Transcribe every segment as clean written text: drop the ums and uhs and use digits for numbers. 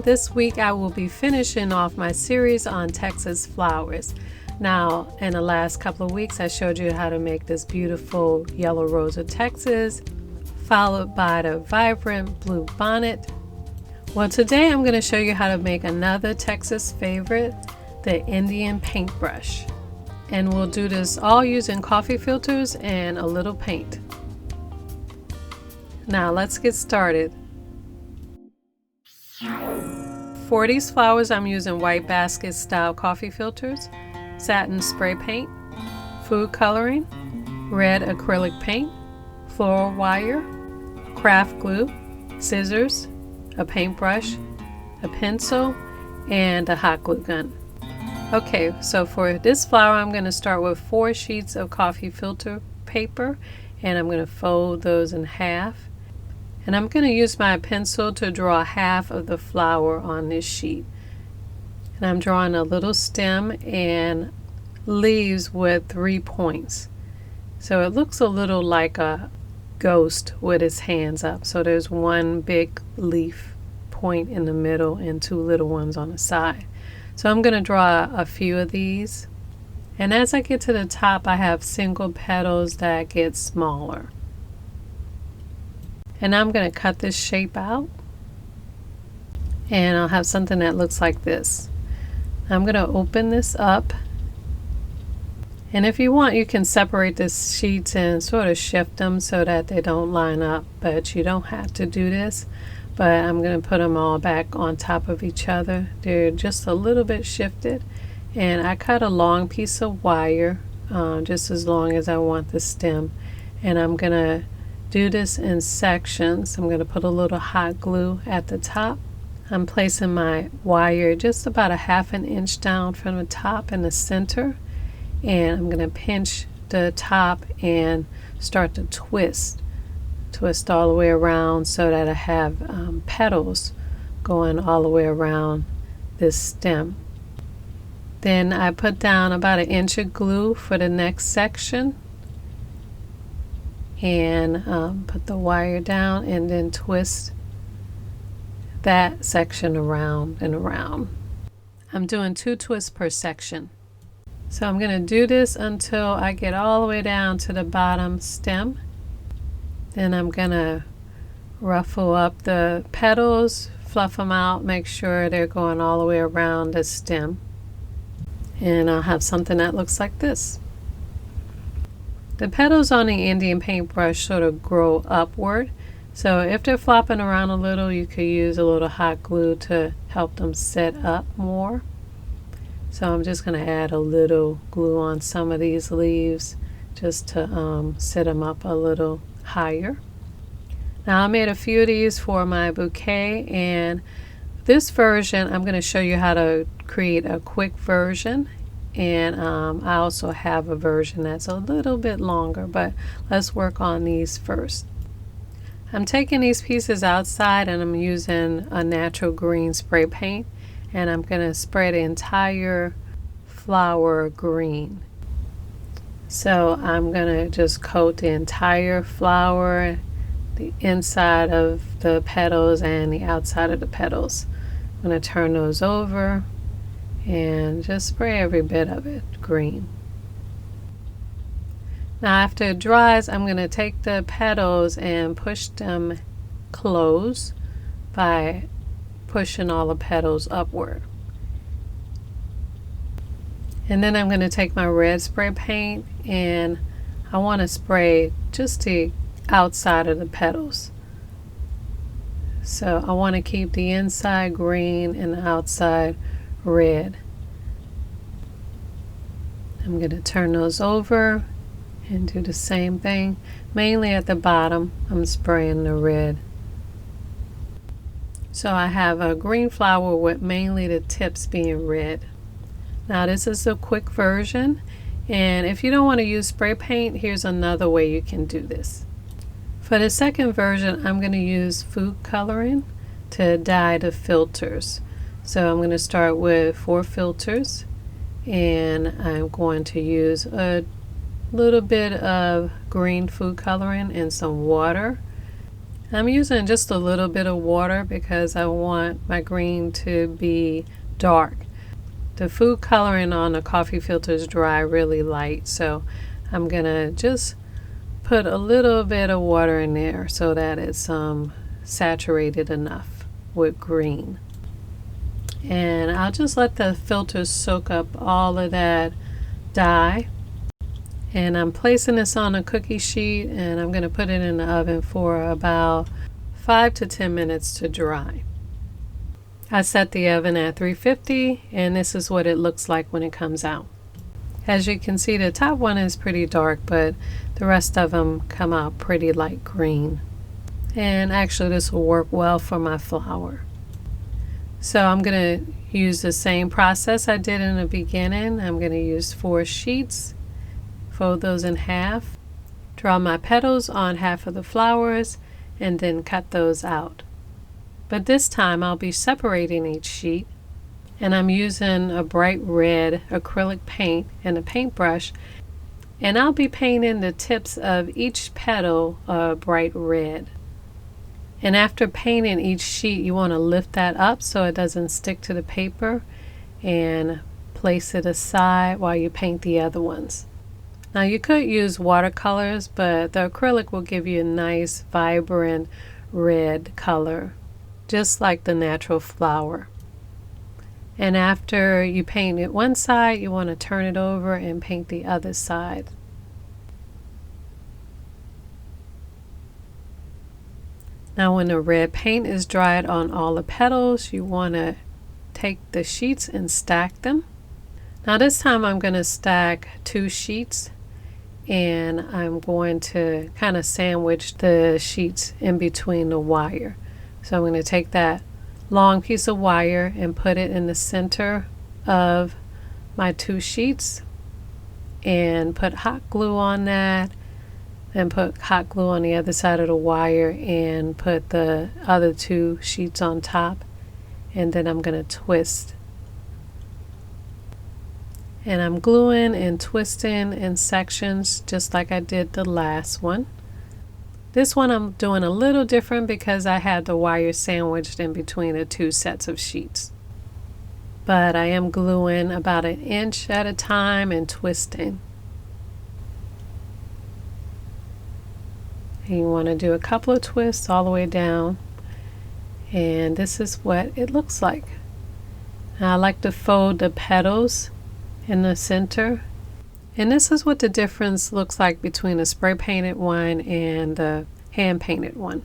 this week I will be finishing off my series on Texas flowers. Now, in the last couple of weeks, I showed you how to make this beautiful yellow rose of Texas, followed by the vibrant blue bonnet. Well, today I'm going to show you how to make another Texas favorite, the Indian paintbrush. And we'll do this all using coffee filters and a little paint. Now, let's get started. For these flowers, I'm using white basket style coffee filters, satin spray paint, food coloring, red acrylic paint, floral wire, craft glue, scissors, a paintbrush, a pencil, and a hot glue gun. Okay, so for this flower, I'm going to start with 4 sheets of coffee filter paper, and I'm going to fold those in half. And I'm going to use my pencil to draw half of the flower on this sheet. And I'm drawing a little stem and leaves with 3 points. So it looks a little like a ghost with his hands up. So there's one big leaf point in the middle and 2 little ones on the side. So I'm going to draw a few of these. And as I get to the top, I have single petals that get smaller. And I'm going to cut this shape out. And I'll have something that looks like this. I'm going to open this up, and if you want, you can separate the sheets and sort of shift them so that they don't line up, but you don't have to do this. But I'm going to put them all back on top of each other. They're just a little bit shifted, and I cut a long piece of wire, just as long as I want the stem, and I'm going to do this in sections. I'm going to put a little hot glue at the top. I'm placing my wire just about a ½ inch down from the top in the center, and I'm going to pinch the top and start to twist all the way around so that I have petals going all the way around this stem. Then I put down about 1 inch of glue for the next section, and put the wire down and then twist that section around and around. I'm doing 2 twists per section. So I'm going to do this until I get all the way down to the bottom stem. Then I'm going to ruffle up the petals, fluff them out, make sure they're going all the way around the stem. And I'll have something that looks like this. The petals on the Indian paintbrush sort of grow upward. So if they're flopping around a little, you could use a little hot glue to help them set up more. So I'm just going to add a little glue on some of these leaves just to set them up a little higher. Now I made a few of these for my bouquet, and this version I'm going to show you how to create a quick version. And I also have a version that's a little bit longer, but let's work on these first. I'm taking these pieces outside and I'm using a natural green spray paint, and I'm going to spray the entire flower green. So I'm going to just coat the entire flower, the inside of the petals and the outside of the petals. I'm going to turn those over and just spray every bit of it green. Now after it dries, I'm going to take the petals and push them close by pushing all the petals upward. And then I'm going to take my red spray paint, and I want to spray just the outside of the petals. So I want to keep the inside green and the outside red. I'm going to turn those over and do the same thing. Mainly at the bottom, I'm spraying the red. So I have a green flower with mainly the tips being red. Now this is a quick version, and if you don't want to use spray paint, here's another way you can do this. For the second version, I'm going to use food coloring to dye the filters. So I'm going to start with 4 filters, and I'm going to use a little bit of green food coloring and some water. I'm using just a little bit of water because I want my green to be dark. The food coloring on the coffee filter is dry really light, so I'm gonna just put a little bit of water in there so that it's saturated enough with green. And I'll just let the filter soak up all of that dye. And I'm placing this on a cookie sheet, and I'm going to put it in the oven for about 5 to 10 minutes to dry. I set the oven at 350, and this is what it looks like when it comes out. As you can see, the top one is pretty dark, but the rest of them come out pretty light green. And actually this will work well for my flower. So I'm going to use the same process I did in the beginning. I'm going to use 4 sheets, fold those in half, draw my petals on half of the flowers, and then cut those out. But this time I'll be separating each sheet, and I'm using a bright red acrylic paint and a paintbrush, and I'll be painting the tips of each petal a bright red. And after painting each sheet, you want to lift that up so it doesn't stick to the paper, and place it aside while you paint the other ones. Now you could use watercolors, but the acrylic will give you a nice vibrant red color, just like the natural flower. And after you paint it one side, you want to turn it over and paint the other side. Now when the red paint is dried on all the petals, you want to take the sheets and stack them. Now this time I'm going to stack 2 sheets, and I'm going to kind of sandwich the sheets in between the wire. So I'm going to take that long piece of wire and put it in the center of my 2 sheets and put hot glue on that, and put hot glue on the other side of the wire and put the other 2 sheets on top, and then I'm going to twist. And I'm gluing and twisting in sections just like I did the last one. This one I'm doing a little different because I had the wire sandwiched in between the 2 sets of sheets. But I am gluing about 1 inch at a time and twisting. And you want to do a couple of twists all the way down, and this is what it looks like. Now I like to fold the petals in the center, and this is what the difference looks like between the spray painted one and the hand painted one.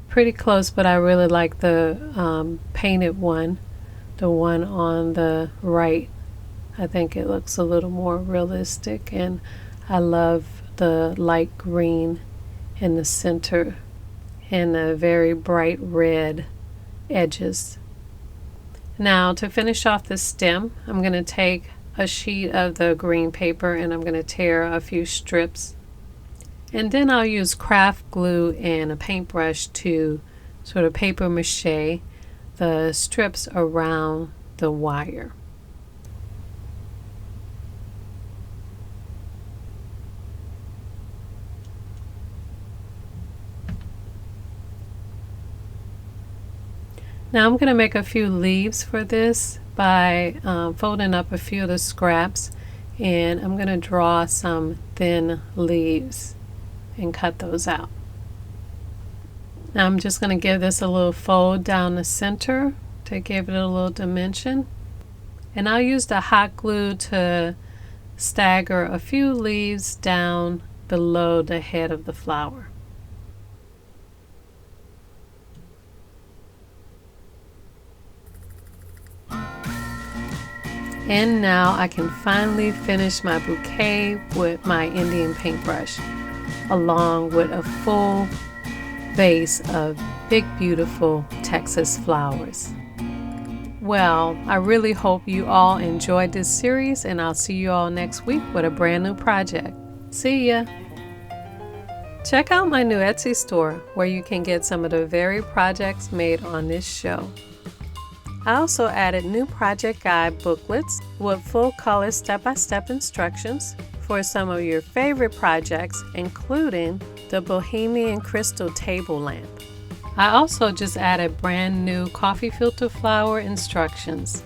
Pretty close, but I really like the painted one, the one on the right. I think it looks a little more realistic, and I love the light green in the center and the very bright red edges. Now to finish off the stem, I'm going to take a sheet of the green paper and I'm going to tear a few strips, and then I'll use craft glue and a paintbrush to sort of paper mache the strips around the wire. Now I'm going to make a few leaves for this by folding up a few of the scraps, and I'm going to draw some thin leaves and cut those out. Now I'm just going to give this a little fold down the center to give it a little dimension, and I'll use the hot glue to stagger a few leaves down below the head of the flower. And now I can finally finish my bouquet with my Indian paintbrush, along with a full vase of big, beautiful Texas flowers. Well, I really hope you all enjoyed this series, and I'll see you all next week with a brand new project. See ya! Check out my new Etsy store, where you can get some of the very projects made on this show. I also added new project guide booklets with full color step-by-step instructions for some of your favorite projects, including the Bohemian Crystal Table Lamp. I also just added brand new coffee filter flower instructions.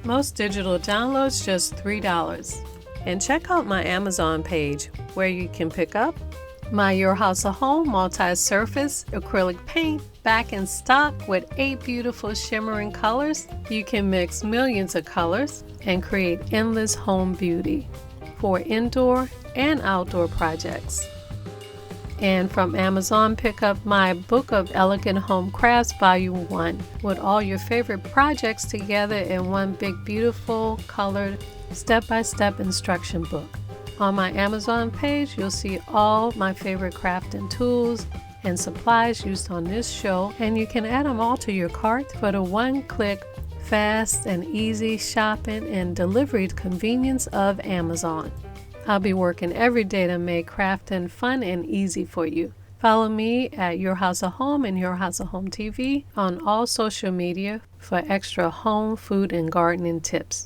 Most digital downloads just $3. And check out my Amazon page where you can pick up my Your House a Home multi-surface acrylic paint back in stock with 8 beautiful shimmering colors. You can mix millions of colors and create endless home beauty for indoor and outdoor projects. And from Amazon, pick up my Book of Elegant Home Crafts Volume 1 with all your favorite projects together in one big beautiful colored step-by-step instruction book. On my Amazon page, you'll see all my favorite crafting tools and supplies used on this show, and you can add them all to your cart for the one-click, fast and easy shopping and delivery convenience of Amazon. I'll be working every day to make crafting fun and easy for you. Follow me at Your House of Home and Your House of Home TV on all social media for extra home, food, and gardening tips.